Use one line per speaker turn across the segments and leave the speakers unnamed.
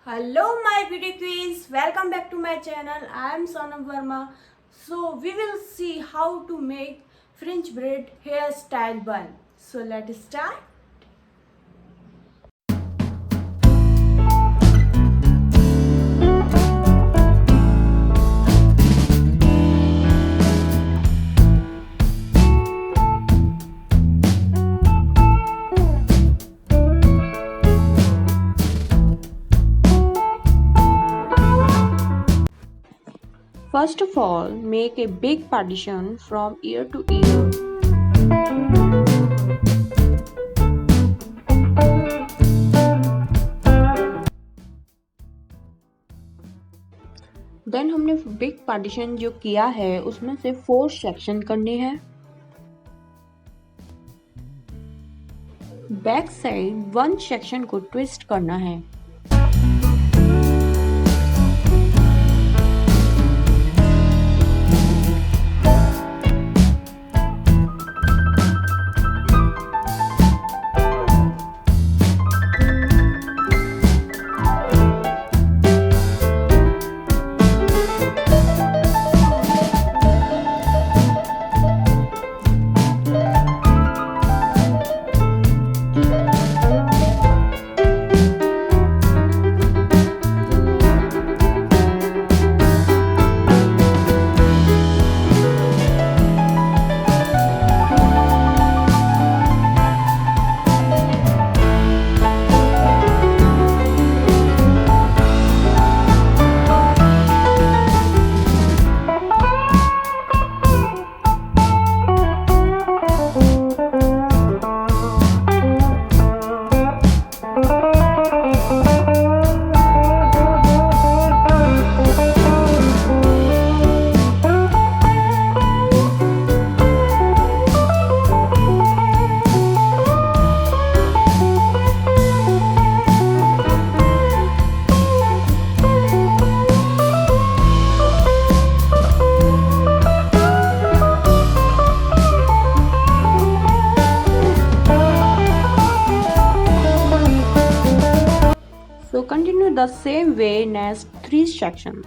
Hello my beauty queens, welcome back to my channel. I am Sonam Verma. So we will see how to make French braid hairstyle bun. So let's start.
First of all, make a big partition from ear to ear. Then हमने big partition जो किया है उसमें से 4 section करने हैं. Back side 1 section को twist करना है. So continue the same way next 3 sections.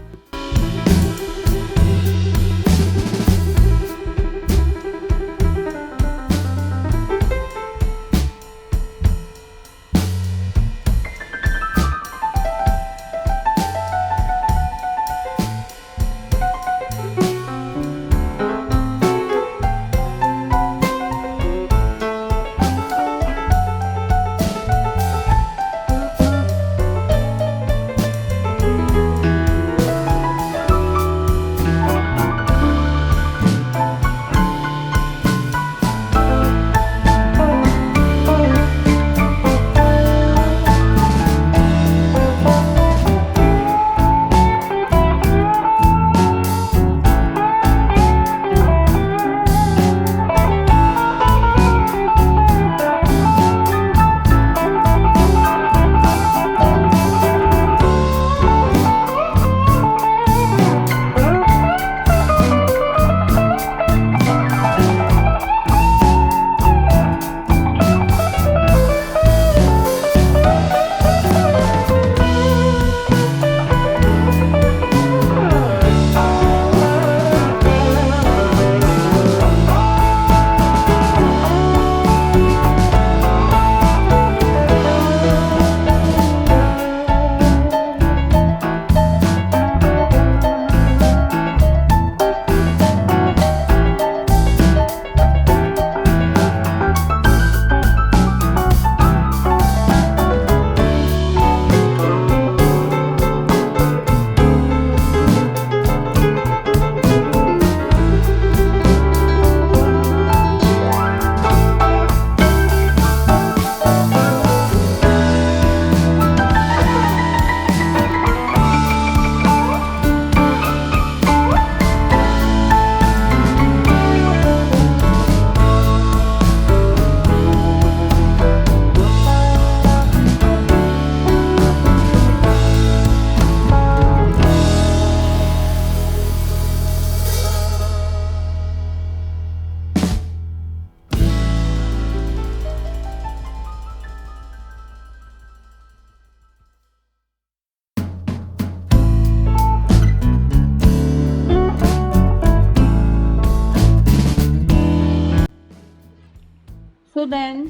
So then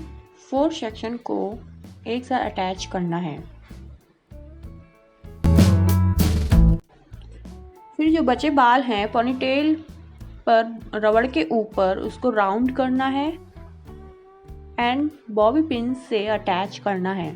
4 section को एक साथ अटैच करना है। फिर जो बचे बाल हैं पोनीटेल पर रबड़ के ऊपर उसको राउंड करना है एंड बॉबी पिन से अटैच करना है।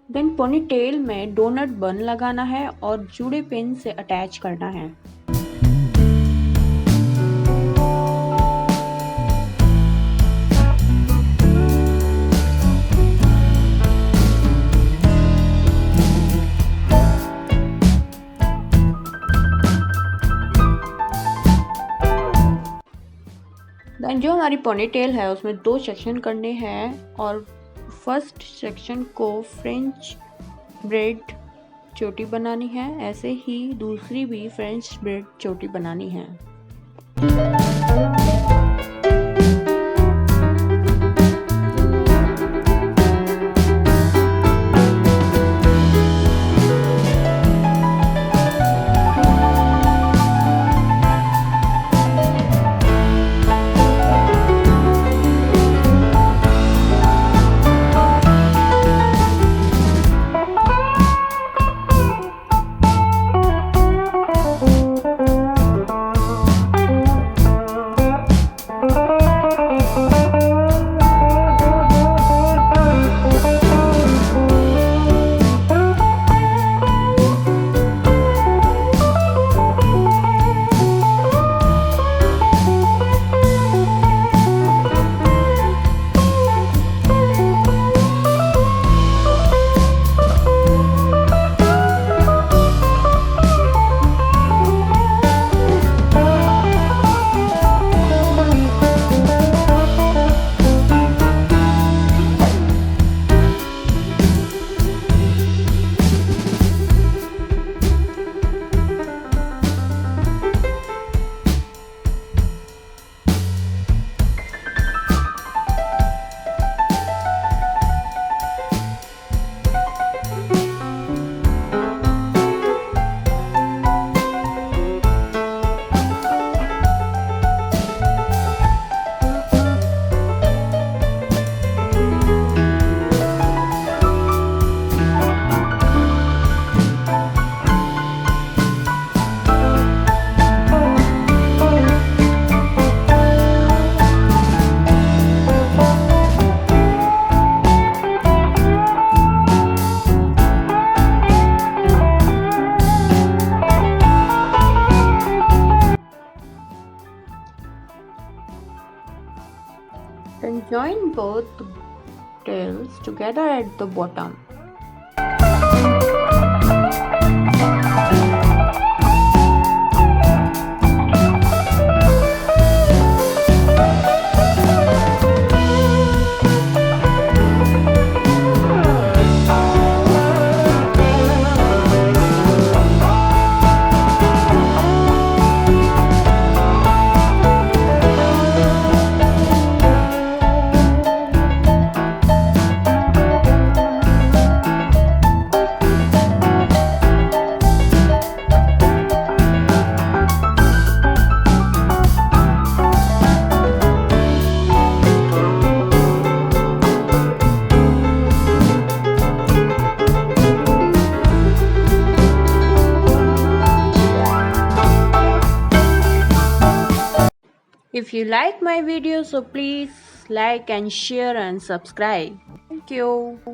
देन पोनीटेल में डोनट बन लगाना है और जूड़े पिन से अटैच करना है। देन जो हमारी पोनीटेल है उसमें 2 सेक्शन करने हैं और फर्स्ट सेक्शन को फ्रेंच ब्रेड चोटी बनानी है, ऐसे ही दूसरी भी फ्रेंच ब्रेड चोटी बनानी है। Then join both tails together at the bottom. If you like my video, so please like and share and subscribe. Thank you.